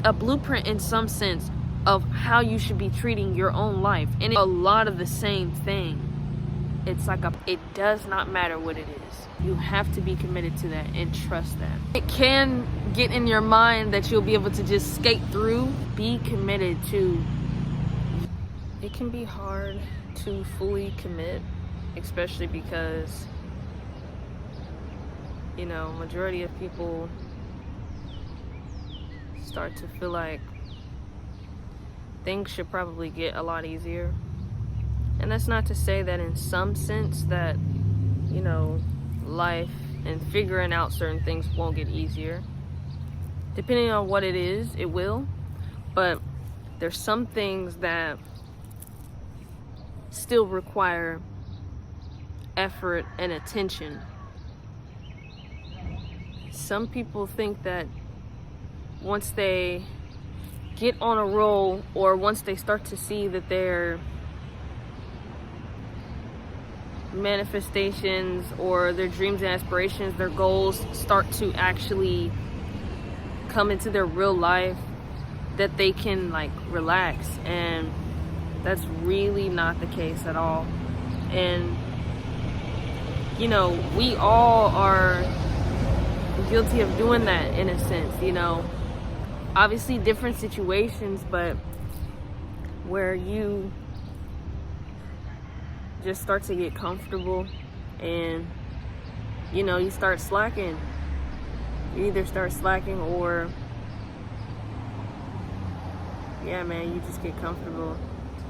a blueprint in some sense of how you should be treating your own life. And a lot of the same thing. It's like it does not matter what it is. You have to be committed to that and trust that. It can get in your mind that you'll be able to just skate through. Be committed to. It can be hard to fully commit, especially because, you know, majority of people start to feel like things should probably get a lot easier. And that's not to say that in some sense that, you know, life and figuring out certain things won't get easier. Depending on what it is, it will. But there's some things that still require effort and attention. Some people think that once they get on a roll, or once they start to see that their manifestations or their dreams and aspirations, their goals start to actually come into their real life, that they can like relax. And that's really not the case at all. And you know, we all are guilty of doing that in a sense, you know. Obviously different situations, but where you just start to get comfortable and, you know, you start slacking. You either start slacking or, yeah, man, you just get comfortable.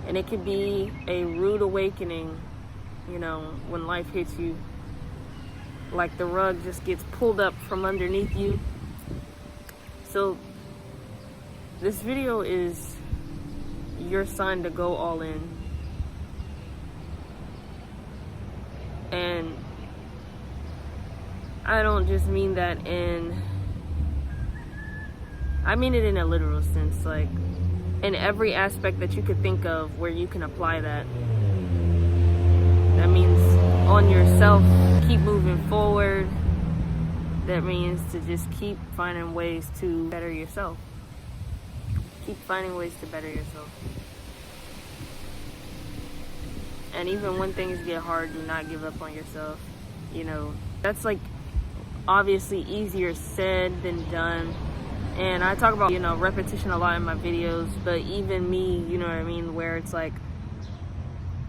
And it could be a rude awakening, you know, when life hits you. Like the rug just gets pulled up from underneath you. So this video is your sign to go all in. And I don't just mean that I mean it in a literal sense, like in every aspect that you could think of where you can apply that. That means on yourself, keep moving forward. That means to just keep finding ways to better yourself. Keep finding ways to better yourself. And even when things get hard, do not give up on yourself. You know, that's like obviously easier said than done. And I talk about, you know, repetition a lot in my videos, but even me, you know what I mean, where it's like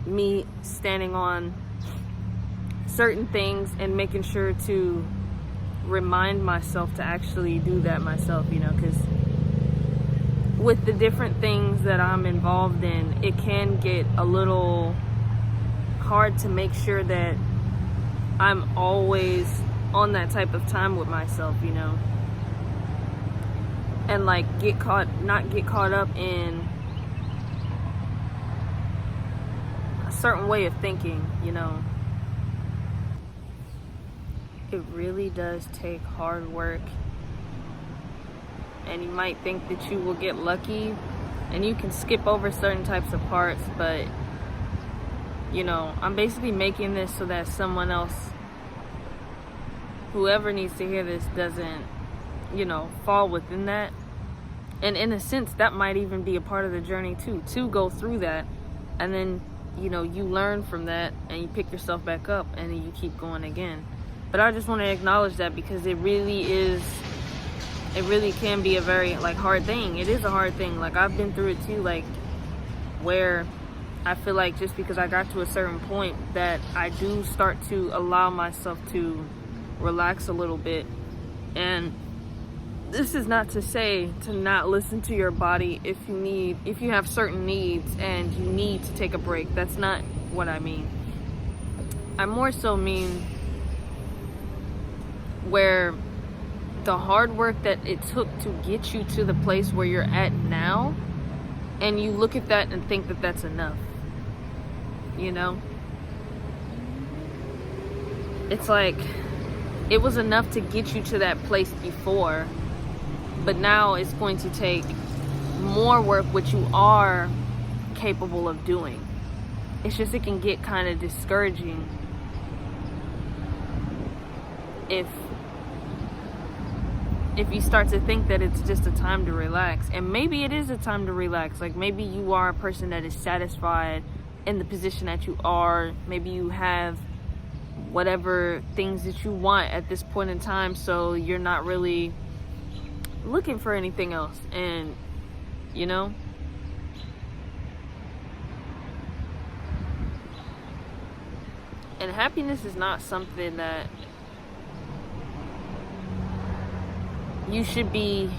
me standing on certain things and making sure to remind myself to actually do that myself, you know, because with the different things that I'm involved in, it can get a little hard to make sure that I'm always on that type of time with myself, you know, and like not get caught up in a certain way of thinking, you know. It really does take hard work. And you might think that you will get lucky and you can skip over certain types of parts, but you know, I'm basically making this so that someone else, whoever needs to hear this, doesn't, you know, fall within that. And in a sense, that might even be a part of the journey too, to go through that. And then, you know, you learn from that and you pick yourself back up and then you keep going again. But I just want to acknowledge that because it really can be a very like hard thing. It is a hard thing. Like I've been through it too, like where I feel like just because I got to a certain point that I do start to allow myself to relax a little bit. And this is not to say to not listen to your body if you have certain needs and you need to take a break. That's not what I mean. I more so mean where the hard work that it took to get you to the place where you're at now, and you look at that and think that that's enough, you know? It's like it was enough to get you to that place before, but now it's going to take more work, which you are capable of doing. It's just it can get kind of discouraging if if you start to think that it's just a time to relax. And maybe it is a time to relax. Like, maybe you are a person that is satisfied in the position that you are. Maybe you have whatever things that you want at this point in time, so you're not really looking for anything else. And you know, and happiness is not something that you should be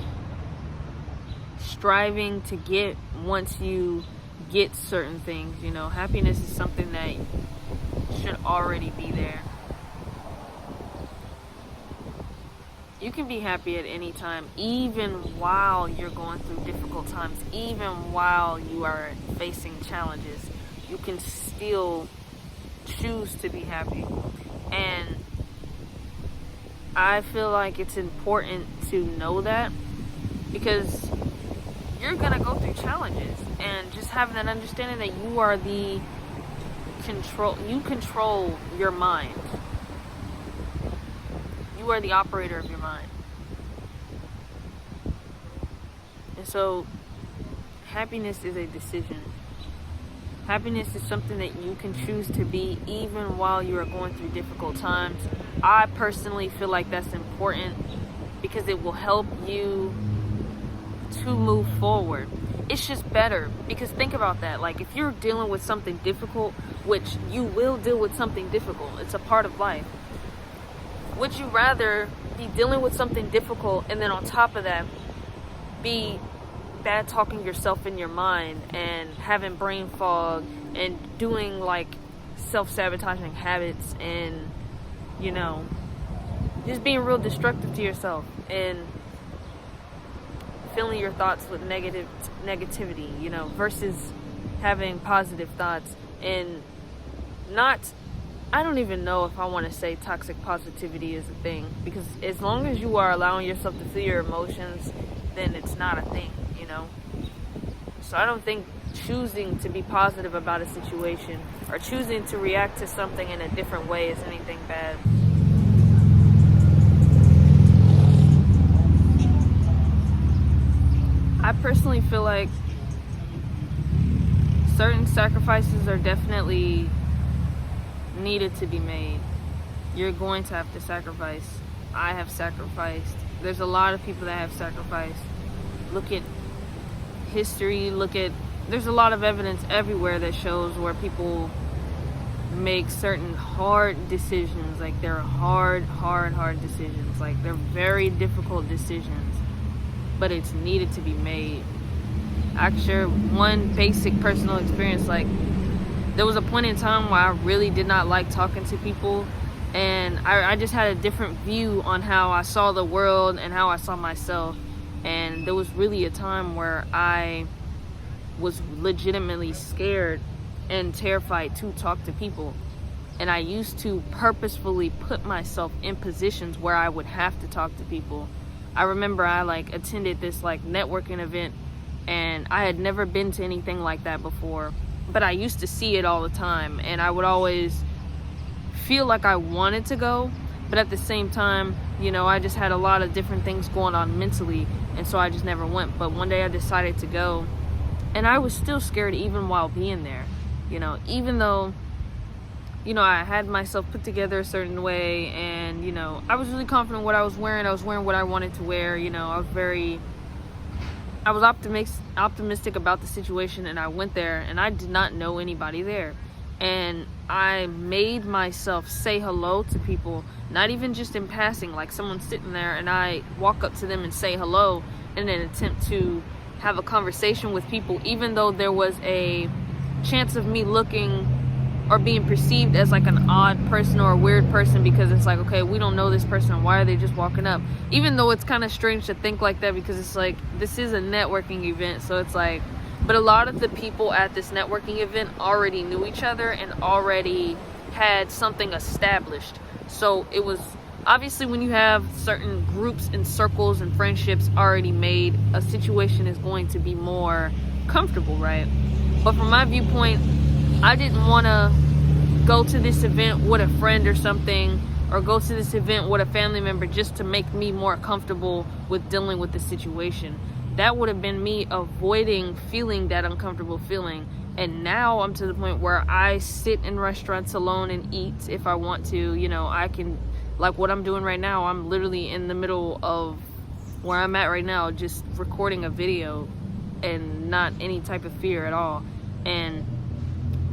striving to get once you get certain things. You know, happiness is something that should already be there. You can be happy at any time, even while you're going through difficult times, even while you are facing challenges. You can still choose to be happy. And I feel like it's important to know that, because you're gonna go through challenges, and just having that understanding that you are the you control your mind. You are the operator of your mind. And so happiness is a decision. Happiness is something that you can choose to be even while you are going through difficult times. I personally feel like that's important because it will help you to move forward. It's just better, because think about that. Like, if you're dealing with something difficult, which you will deal with something difficult, it's a part of life. Would you rather be dealing with something difficult and then on top of that be bad talking yourself in your mind and having brain fog and doing like self-sabotaging habits and, you know, just being real destructive to yourself and filling your thoughts with negativity, you know, versus having positive thoughts and not, I don't even know if I want to say toxic positivity is a thing, because as long as you are allowing yourself to feel your emotions, then it's not a thing, you know. So I don't think choosing to be positive about a situation or choosing to react to something in a different way is anything bad. I personally feel like certain sacrifices are definitely needed to be made. You're going to have to sacrifice. I have sacrificed. There's a lot of people that have sacrificed. Look at history, there's a lot of evidence everywhere that shows where people make certain hard decisions. Like, they're hard decisions. Like, they're very difficult decisions, but it's needed to be made. Actually, one basic personal experience, like, there was a point in time where I really did not like talking to people, and I just had a different view on how I saw the world and how I saw myself. And there was really a time where I was legitimately scared and terrified to talk to people. And I used to purposefully put myself in positions where I would have to talk to people. I remember I attended this networking event, and I had never been to anything like that before, but I used to see it all the time, and I would always feel like I wanted to go, but at the same time, you know, I just had a lot of different things going on mentally, and so I just never went. But one day I decided to go, and I was still scared even while being there, you know, even though, you know, I had myself put together a certain way, and, you know, I was really confident in what I was wearing. I was wearing what I wanted to wear, you know. I was optimistic about the situation, and I went there, and I did not know anybody there. And I made myself say hello to people, not even just in passing, like someone's sitting there and I walk up to them and say hello in an attempt to have a conversation with people, even though there was a chance of me looking or being perceived as like an odd person or a weird person, because it's like, okay, we don't know this person, why are they just walking up? Even though it's kind of strange to think like that, because it's like, this is a networking event, so it's like, but a lot of the people at this networking event already knew each other and already had something established. So it was obviously, when you have certain groups and circles and friendships already made, a situation is going to be more comfortable, right? But from my viewpoint, I didn't want to go to this event with a friend or something, or go to this event with a family member just to make me more comfortable with dealing with the situation. That would have been me avoiding feeling that uncomfortable feeling. And now I'm to the point where I sit in restaurants alone and eat if I want to. You know, I can, like what I'm doing right now, I'm literally in the middle of where I'm at right now, just recording a video and not any type of fear at all. And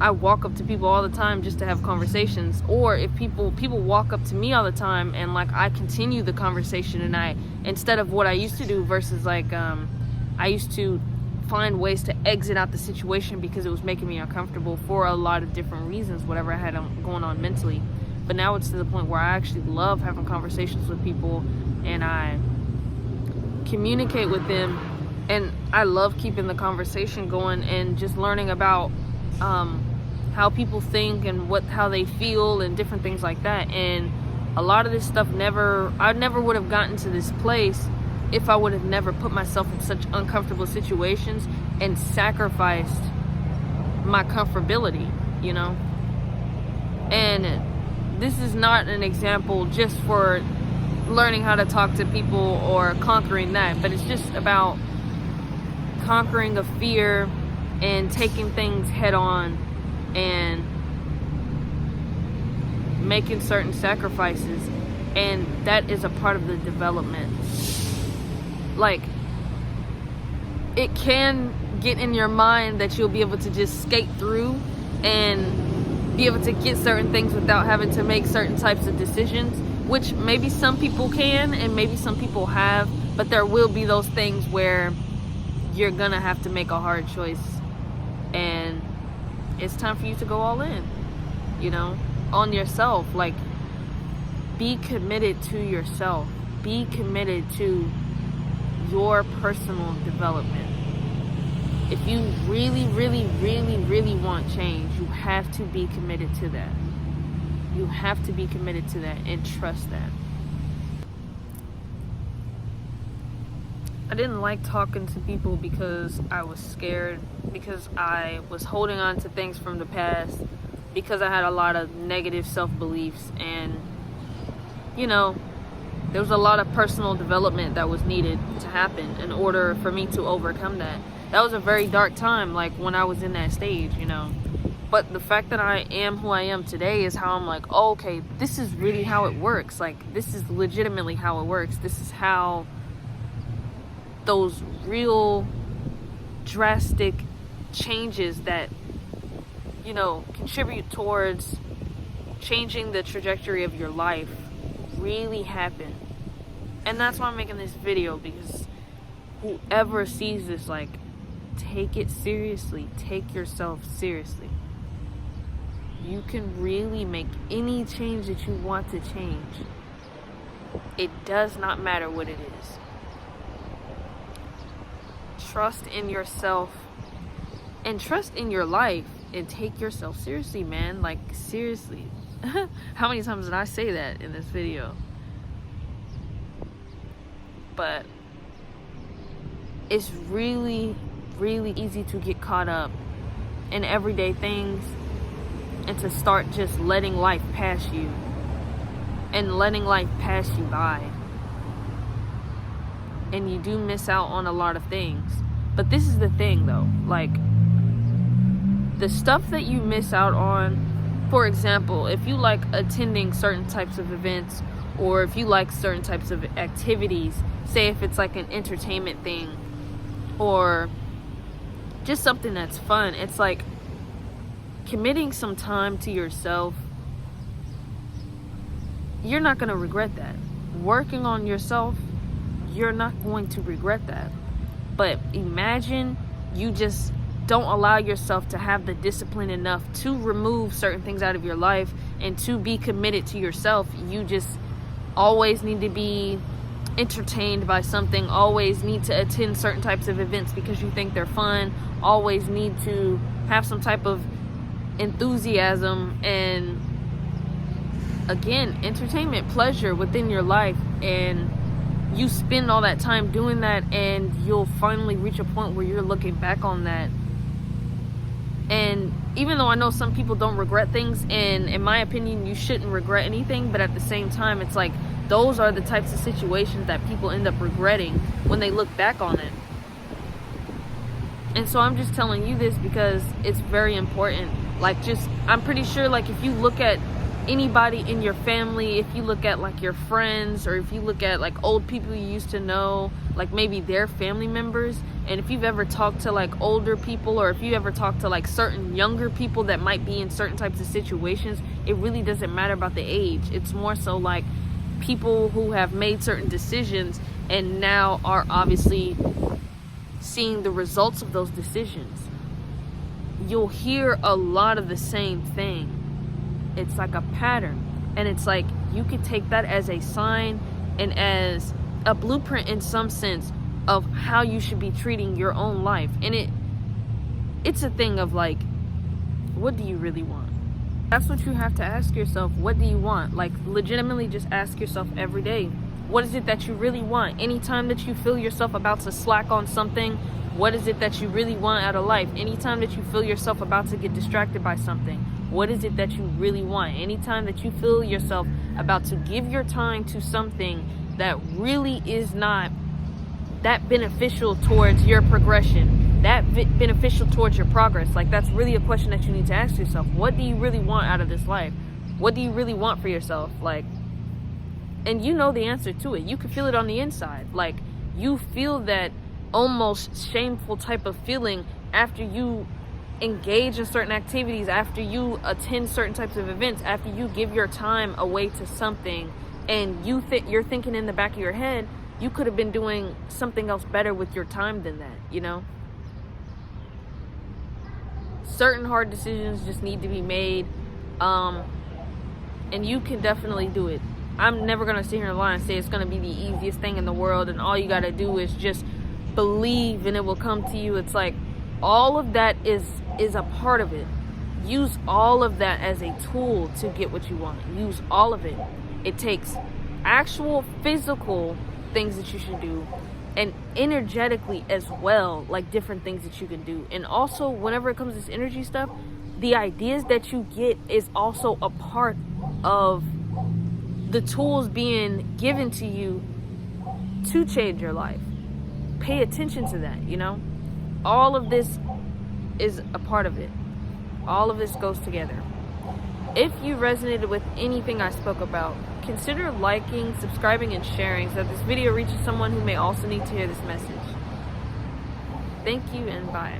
I walk up to people all the time just to have conversations. Or if people walk up to me all the time and like I continue the conversation, and I, instead of what I used to do versus like I used to find ways to exit out the situation because it was making me uncomfortable for a lot of different reasons, whatever I had going on mentally. But now it's to the point where I actually love having conversations with people, and I communicate with them, and I love keeping the conversation going and just learning about how people think and how they feel and different things like that. And a lot of this stuff I never would have gotten to this place if I would have never put myself in such uncomfortable situations and sacrificed my comfortability, you know. And this is not an example just for learning how to talk to people or conquering that, but it's just about conquering a fear and taking things head on and making certain sacrifices. And that is a part of the development. Like, it can get in your mind that you'll be able to just skate through and be able to get certain things without having to make certain types of decisions, which maybe some people can and maybe some people have, but there will be those things where you're gonna have to make a hard choice, and it's time for you to go all in, you know, on yourself. Like, be committed to yourself. Be committed to your personal development. If you really, really, really, really want change, you have to be committed to that. You have to be committed to that and trust that. I didn't like talking to people because I was scared, because I was holding on to things from the past, because I had a lot of negative self-beliefs, and, you know, there was a lot of personal development that was needed to happen in order for me to overcome that. That was a very dark time, like when I was in that stage, you know. But the fact that I am who I am today is how I'm like, oh, okay, this is really how it works. Like, this is legitimately how it works. This is how those real drastic changes that, you know, contribute towards changing the trajectory of your life really happen. And that's why I'm making this video, because whoever sees this, like, take it seriously. Take yourself seriously. You can really make any change that you want to change. It does not matter what it is. Trust in yourself and trust in your life, and take yourself seriously, man. Like, seriously. How many times did I say that in this video? But it's really, really easy to get caught up in everyday things and to start just letting life pass you and letting life pass you by. And you do miss out on a lot of things. But this is the thing, though. Like, the stuff that you miss out on, for example, if you like attending certain types of events, or if you like certain types of activities, say if it's like an entertainment thing or just something that's fun, it's like committing some time to yourself. You're not going to regret that. Working on yourself, you're not going to regret that. But imagine you just don't allow yourself to have the discipline enough to remove certain things out of your life and to be committed to yourself. You just always need to be entertained by something, always need to attend certain types of events because you think they're fun, always need to have some type of enthusiasm and, again, entertainment, pleasure within your life. And you spend all that time doing that, and you'll finally reach a point where you're looking back on that And even though I know some people don't regret things, and in my opinion you shouldn't regret anything, but at the same time it's like those are the types of situations that people end up regretting when they look back on it. And so I'm just telling you this because it's very important. Like, just, I'm pretty sure, like, if you look at anybody in your family, if you look at like your friends, or if you look at like old people you used to know, like maybe their family members, and if you've ever talked to like older people, or if you ever talked to like certain younger people that might be in certain types of situations, it really doesn't matter about the age. It's more so like people who have made certain decisions and now are obviously seeing the results of those decisions. You'll hear a lot of the same thing. It's like a pattern, and it's like you could take that as a sign and as a blueprint in some sense of how you should be treating your own life. And it's a thing of like, what do you really want? That's what you have to ask yourself. What do you want? Like, legitimately just ask yourself every day, what is it that you really want? Anytime that you feel yourself about to slack on something, what is it that you really want out of life? Anytime that you feel yourself about to get distracted by something, what is it that you really want? Anytime that you feel yourself about to give your time to something that really is not that beneficial towards your progression, that beneficial towards your progress, like, that's really a question that you need to ask yourself. What do you really want out of this life? What do you really want for yourself? Like, and you know the answer to it. You can feel it on the inside. Like, you feel that almost shameful type of feeling after you engage in certain activities, after you attend certain types of events, after you give your time away to something, and you're thinking in the back of your head, you could have been doing something else better with your time than that, you know? Certain hard decisions just need to be made, and you can definitely do it. I'm never gonna sit here and lie and say it's gonna be the easiest thing in the world and all you gotta do is just believe and it will come to you. It's like, all of that is a part of it. Use all of that as a tool to get what you want. Use all of it. It takes actual physical things that you should do, and energetically as well, like different things that you can do. And also, whenever it comes to this energy stuff, the ideas that you get is also a part of the tools being given to you to change your life. Pay attention to that, you know? All of this is a part of it. All of this goes together. If you resonated with anything I spoke about, consider liking, subscribing, and sharing so that this video reaches someone who may also need to hear this message. Thank you, and bye.